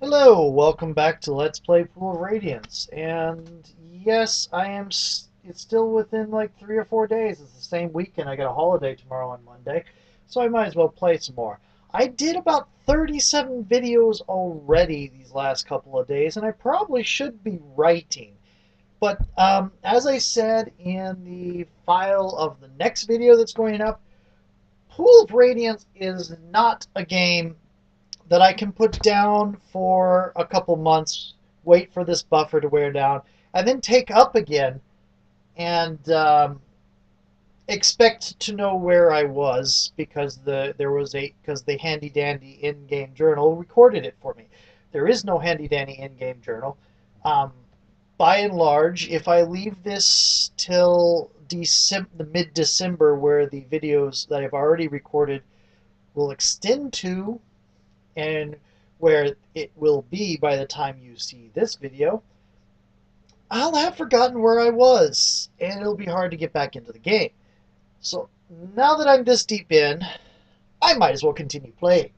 Hello, welcome back to Let's Play Pool of Radiance. And yes, it's still within like 3 or 4 days. It's the same weekend. I got a holiday tomorrow on Monday, so I might as well play some more. I did about 37 videos already these last couple of days, and I probably should be writing. But as I said in the file of the next video that's going up, Pool of Radiance is not a game that I can put down for a couple months, wait for this buffer to wear down, and then take up again and expect to know where I was because the handy dandy in-game journal recorded it for me. There is no handy dandy in-game journal. Um, by and large, if I leave this till the mid-December, where the videos that I've already recorded will extend to, and where it will be by the time you see this video, I'll have forgotten where I was, and it'll be hard to get back into the game. So now that I'm this deep in, I might as well continue playing.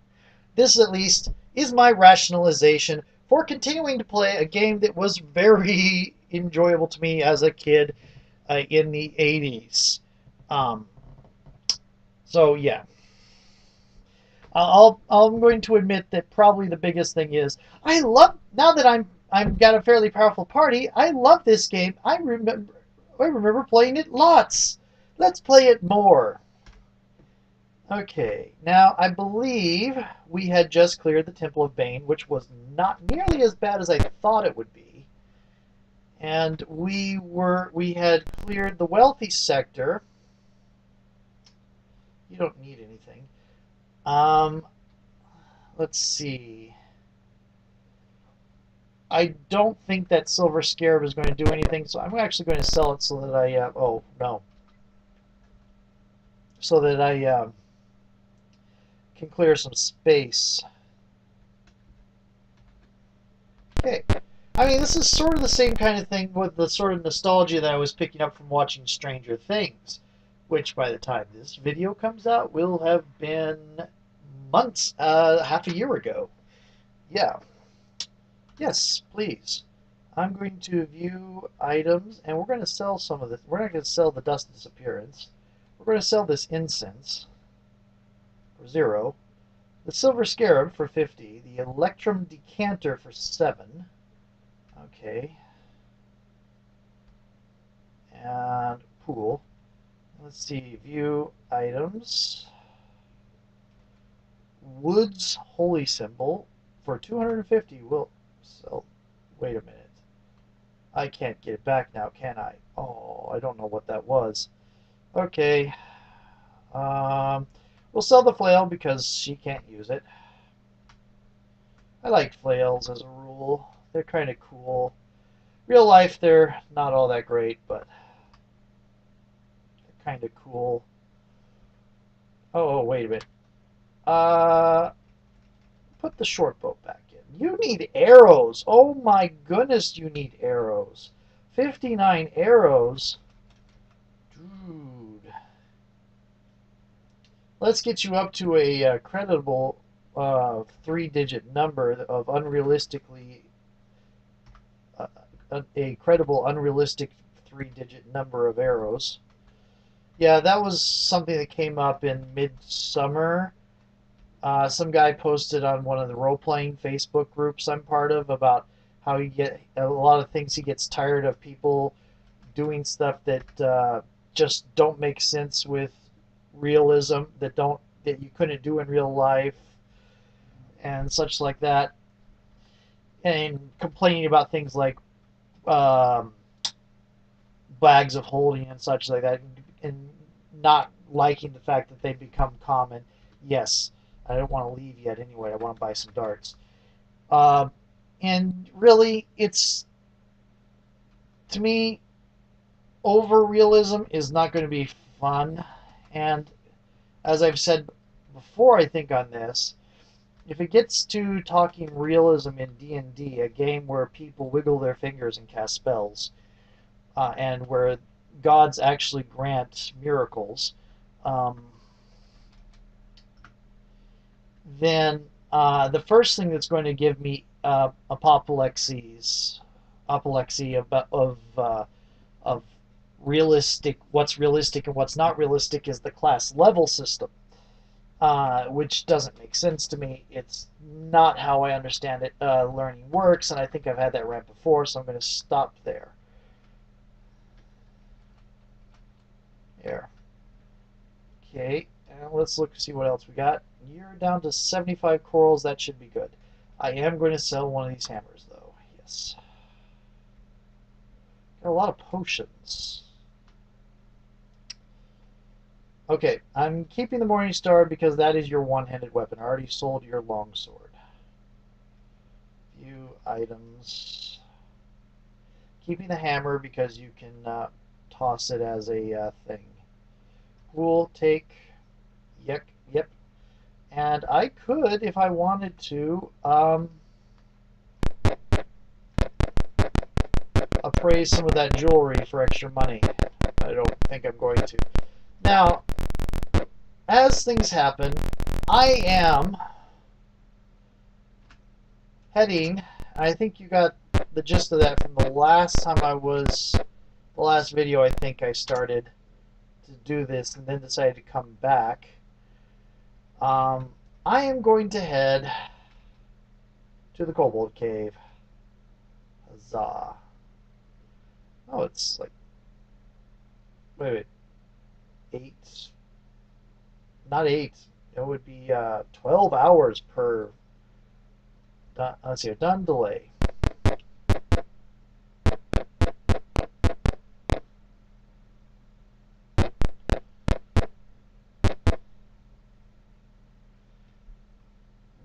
This, at least, is my rationalization for continuing to play a game that was very enjoyable to me as a kid in the 80s. Um, so, yeah. I'm going to admit that probably the biggest thing is now that I've got a fairly powerful party. I love this game. I remember playing it lots. Let's play it more. Okay, now I believe we had just cleared the Temple of Bane, which was not nearly as bad as I thought it would be. And we had cleared the wealthy sector. You don't need anything. Let's see. I don't think that Silver Scarab is going to do anything, so I'm actually going to sell it so that oh, no. So that I can clear some space. Okay. I mean, this is sort of the same kind of thing with the sort of nostalgia that I was picking up from watching Stranger Things, which by the time this video comes out will have been months, half a year ago. Yeah. Yes, please. I'm going to view items, and we're going to sell some of this. We're not going to sell the dust disappearance. We're going to sell this incense for 0, the silver scarab for 50, the electrum decanter for 7. Okay. And pool. Let's see, view items. Woods holy symbol for 250. We'll sell. Wait a minute. I can't get it back now, can I? Oh, I don't know what that was. Okay. We'll sell the flail because she can't use it. I like flails as a rule. They're kind of cool. Real life, they're not all that great, but they're kind of cool. Oh, wait a minute. Put the short bow back in. You need arrows. Oh my goodness, you need arrows. 59 arrows. Dude. Let's get you up to a creditable 3-digit number of unrealistically a credible unrealistic 3-digit number of arrows. Yeah, that was something that came up in midsummer. Some guy posted on one of the role-playing Facebook groups I'm part of about how you get a lot of things. He gets tired of people doing stuff that just don't make sense with realism, that you couldn't do in real life, and such like that, and complaining about things like um, bags of holding and such like that, and not liking the fact that they've become common. Yes, I don't want to leave yet anyway. I want to buy some darts. And really, to me, over realism is not going to be fun. And as I've said before, I think on this, if it gets to talking realism in D&D, a game where people wiggle their fingers and cast spells, and where gods actually grant miracles, then The first thing that's going to give me apoplexy of realistic, what's realistic and what's not realistic is the class level system, which doesn't make sense to me. It's not how I understand it. Learning works, and I think I've had that rant before, so I'm going to stop there. There. Okay, and let's look see what else we got. You're down to 75 corals. That should be good. I am going to sell one of these hammers, though. Yes. Got a lot of potions. Okay, I'm keeping the Morning Star because that is your one-handed weapon. I already sold your longsword. Few items. Keeping the hammer because you can toss it as a thing. We'll take. Yep. And I could, if I wanted to, appraise some of that jewelry for extra money. I don't think I'm going to. Now, as things happen, I am heading. I think you got the gist of that from the last time the last video I think I started to do this and then decided to come back. I am going to head to the Kobold Cave. Huzzah. Oh, it's like, wait, 8, not 8, it would be 12 hours per, let's see, a done delay.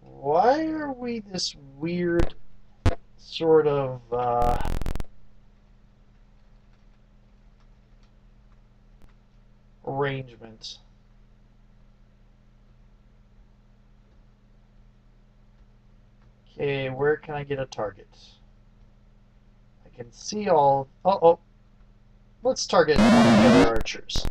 Why are we this weird sort of arrangement? Okay, where can I get a target? I can see all. Oh, let's target one of the other archers.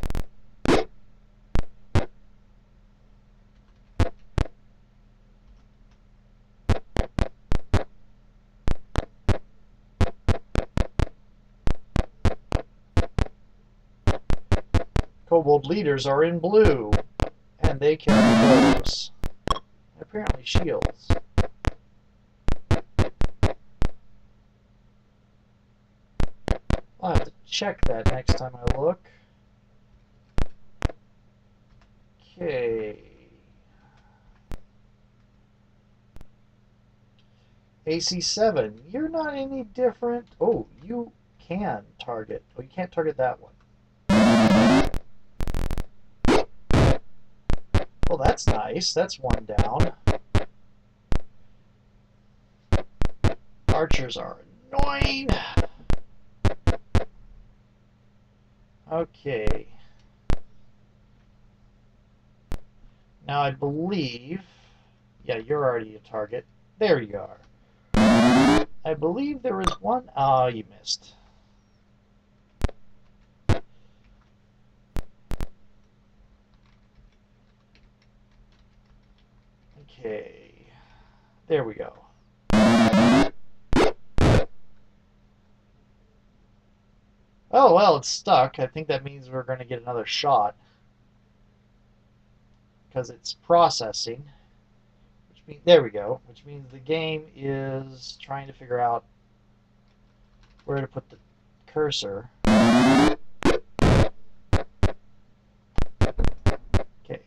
Kobold leaders are in blue, and they carry bows. Apparently shields. I'll have to check that next time I look. Okay. AC7, you're not any different. Oh, you can target. Oh, you can't target that one. Well, that's nice. That's one down. Archers are annoying. Okay. Now I believe... Yeah, you're already a target. There you are. I believe there was one... Oh, you missed. Okay. There we go. Oh, well, it's stuck. I think that means we're going to get another shot. Because it's processing. Which means, there we go. Which means the game is trying to figure out where to put the cursor. Okay.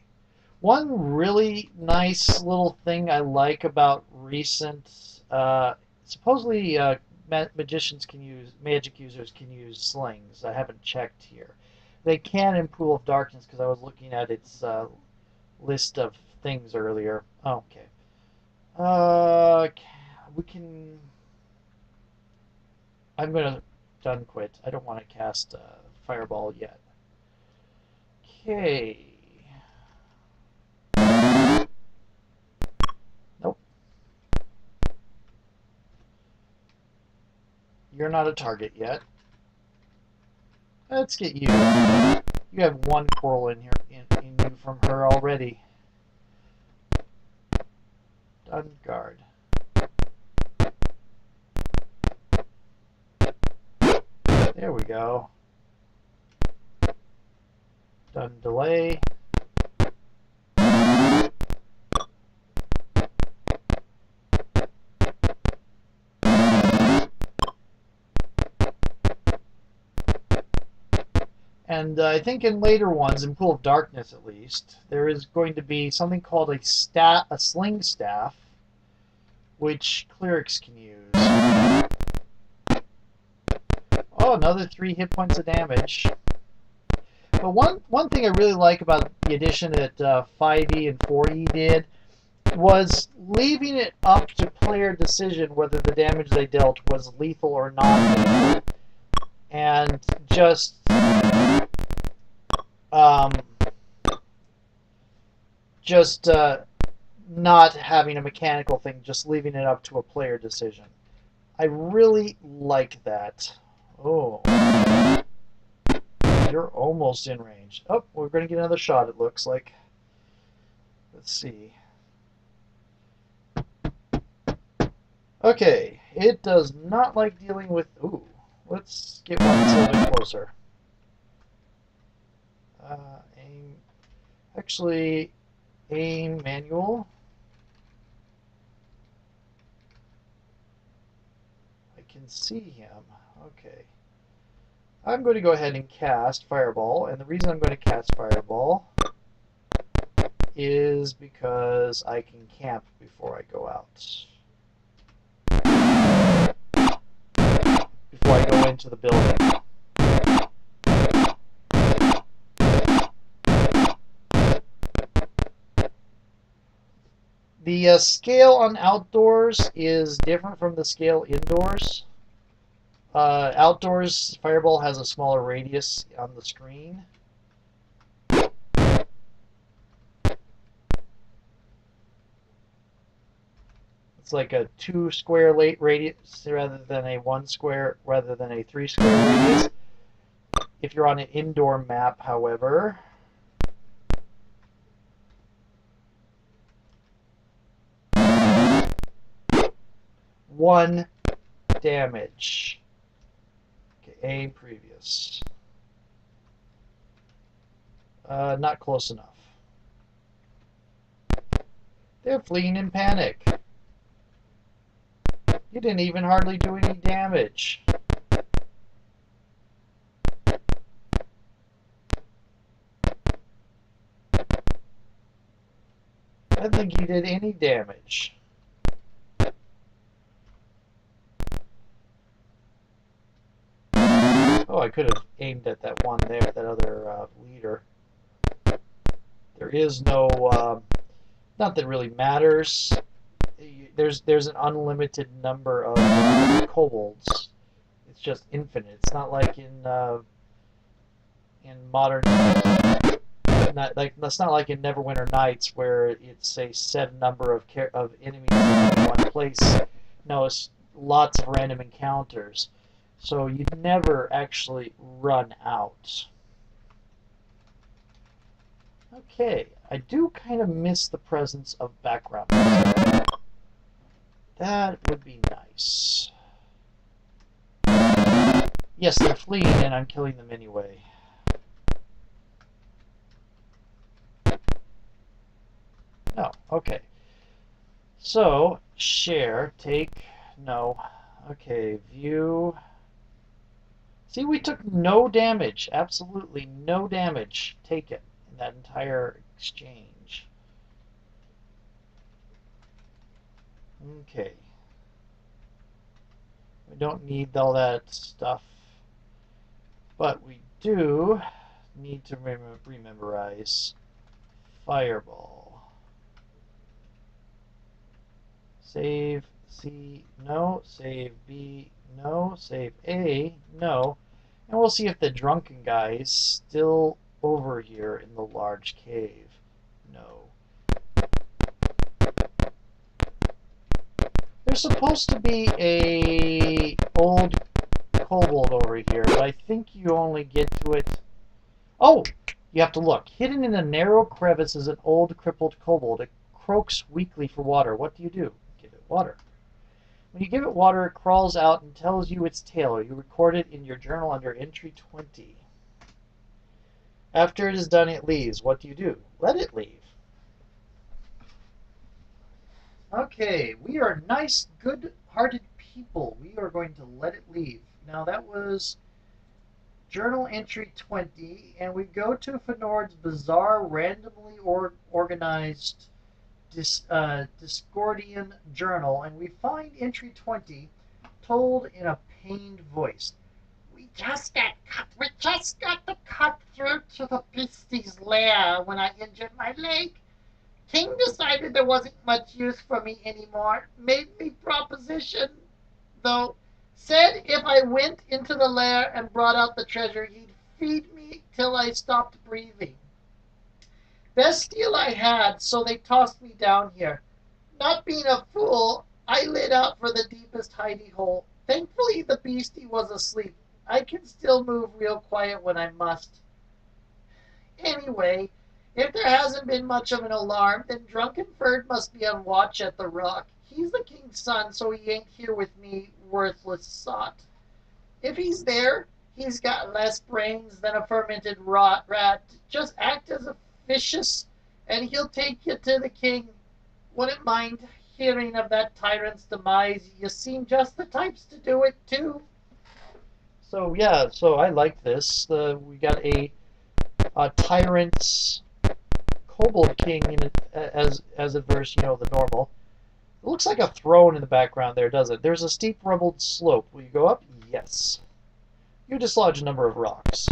One really nice little thing I like about recent... supposedly magicians can use... Magic users can use slings. I haven't checked here. They can in Pool of Darkness because I was looking at its list of things earlier. Oh, okay. We can... I'm going to done quit. I don't want to cast Fireball yet. Okay. Nope. You're not a target yet. Let's get you. You have one coral in here in you from her already. Done guard. There we go. Done delay. And I think in later ones, in Pool of Darkness at least, there is going to be something called a sling staff, which clerics can use. Oh, another 3 hit points of damage. But one thing I really like about the addition that 5e and 4e did was leaving it up to player decision whether the damage they dealt was lethal or non-lethal. And just not having a mechanical thing, just leaving it up to a player decision. I really like that. Oh. You're almost in range. Oh, we're going to get another shot, it looks like. Let's see. Okay, it does not like dealing with... Ooh, let's get one a little bit closer. Aim... Actually, aim manual. I can see him. Okay. I'm going to go ahead and cast Fireball, and the reason I'm going to cast Fireball is because I can camp before I go out. Before I go into the building. The scale on outdoors is different from the scale indoors. Outdoors, Fireball has a smaller radius on the screen. It's like a 2 square radius rather than a 1 square, rather than a 3 square radius. If you're on an indoor map, however, one damage. Okay, aim previous. Not close enough. They're fleeing in panic. You didn't even hardly do any damage. I don't think you did any damage. Oh, I could have aimed at that one there, that other leader. There is no, not that it really matters. There's an unlimited number of kobolds. It's just infinite. It's not like in modern. That's not like in Neverwinter Nights where it's a set number of enemies in one place. No, it's lots of random encounters. So you never actually run out. Okay, I do kind of miss the presence of background music. That would be nice. Yes, they're fleeing and I'm killing them anyway. No, okay. So, share, take, no. Okay, view. See, we took no damage, absolutely no damage taken in that entire exchange. Okay. We don't need all that stuff, but we do need to rememberize Fireball. Save C, no. Save B, no. Save A, no. And we'll see if the drunken guy is still over here in the large cave. No. There's supposed to be a old kobold over here, but I think you only get to it... Oh! You have to look. Hidden in a narrow crevice is an old crippled kobold. A croaks weakly for water. What do you do? Give it water. When you give it water, it crawls out and tells you its tale. You record it in your journal under entry 20. After it is done, it leaves. What do you do? Let it leave. Okay, we are nice, good-hearted people. We are going to let it leave. Now that was journal entry 20, and we go to Fenord's bizarre, randomly organized Discordian journal, and we find entry 20 told in a pained voice. We just got the cut through to the beastie's lair when I injured my leg. King decided there wasn't much use for me anymore. Made me proposition, though. Said if I went into the lair and brought out the treasure, he'd feed me till I stopped breathing. Best deal I had, so they tossed me down here. Not being a fool, I lit out for the deepest hidey hole. Thankfully, the beastie was asleep. I can still move real quiet when I must. Anyway, if there hasn't been much of an alarm, then Drunken Ferd must be on watch at the rock. He's the king's son, so he ain't here with me, worthless sot. If he's there, he's got less brains than a fermented rat. Just act as officious, and he'll take you to the king. Wouldn't mind hearing of that tyrant's demise. You seem just the types to do it, too. So, yeah, so I like this. We got a tyrant's kobold king as a verse, the normal. It looks like a throne in the background there, does it? There's a steep rubbled slope. Will you go up? Yes. You dislodge a number of rocks.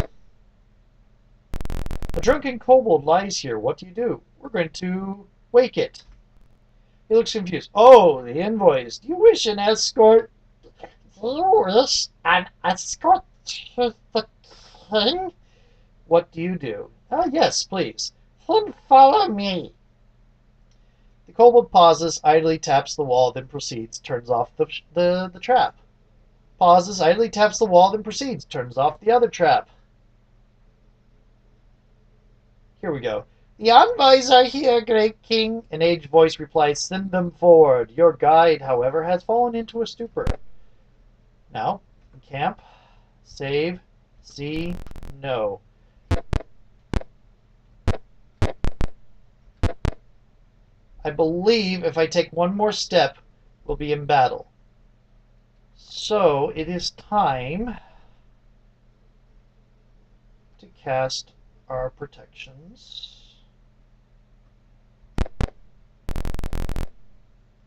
A drunken kobold lies here. What do you do? We're going to wake it. He looks confused. Oh, the invoice. Do you wish an escort? Do you wish an escort to the king? What do you do? Yes, please. Then follow me. The kobold pauses, idly taps the wall, then proceeds, turns off the trap. Pauses, idly taps the wall, then proceeds, turns off the other trap. Here we go. The envoys are here, great king. An aged voice replies, send them forward. Your guide, however, has fallen into a stupor. Now, encamp, save, see, no. I believe if I take one more step, we'll be in battle. So it is time to cast our protections.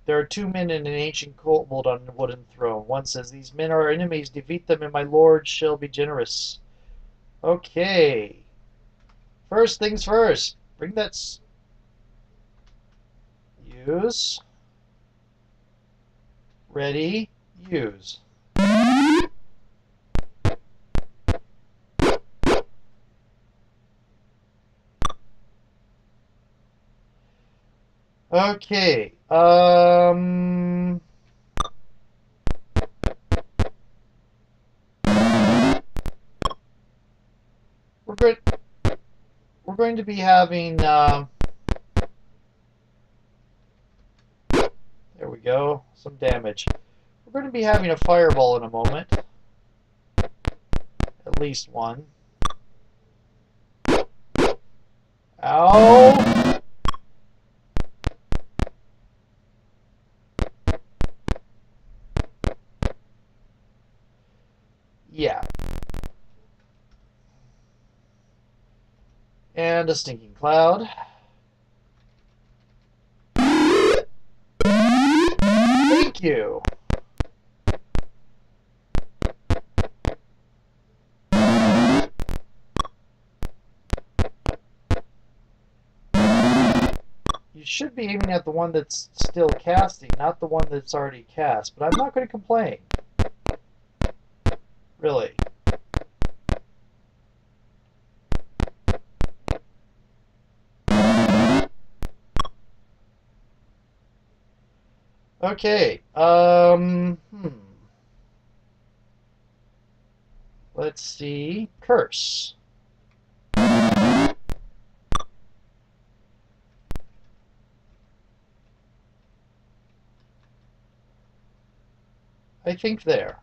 There are 2 men and an ancient kobold on a wooden throne. One says, these men are our enemies. Defeat them and my lord shall be generous. Okay. First things first. Bring that... Use. Ready. Use. Okay. We're going to be having there we go, some damage. We're going to be having a fireball in a moment. At least one. Ow! Yeah. And a stinking cloud. Thank you. You should be aiming at the one that's still casting, not the one that's already cast, but I'm not going to complain. Really. Okay, let's see. Curse. I think there.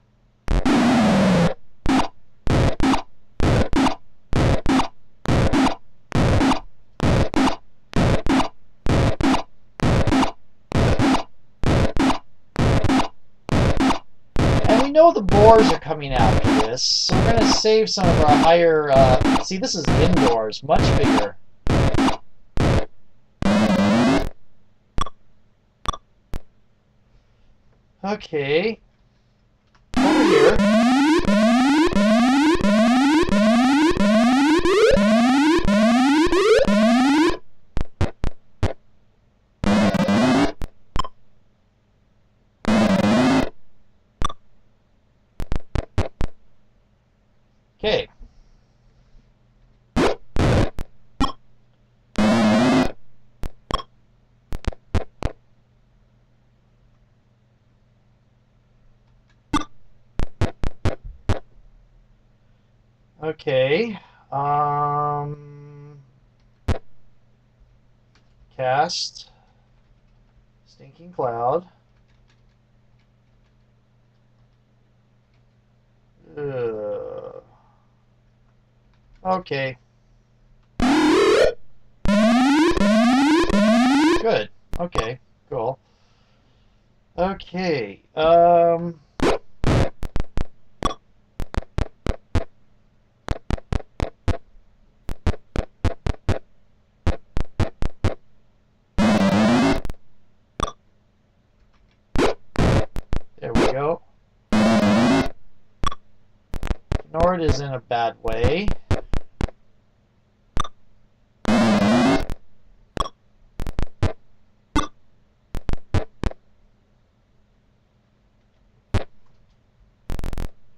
And we know the boars are coming after this, so we're going to save some of our higher... see, this is indoors, much bigger. Okay. Over here. Okay. Okay. Cast Stinking Cloud. Ugh. Okay. Good. Okay. Cool. Okay. There we go. Nord is in a bad way.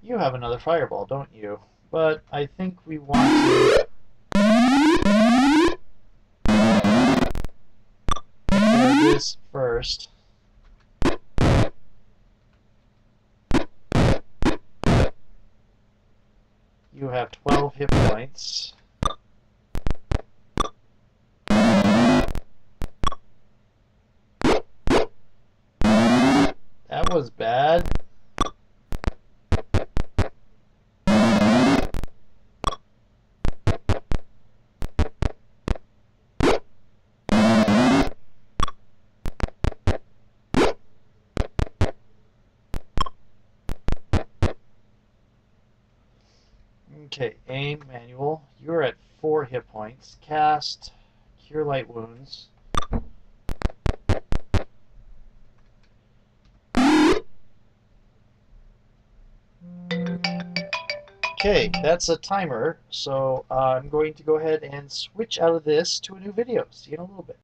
You have another fireball, don't you? But I think we want to take care of this first. You have 12 hit points. That was bad. Okay, aim, manual. You're at 4 hit points. Cast, Cure Light Wounds. Okay, that's a timer, so I'm going to go ahead and switch out of this to a new video. See you in a little bit.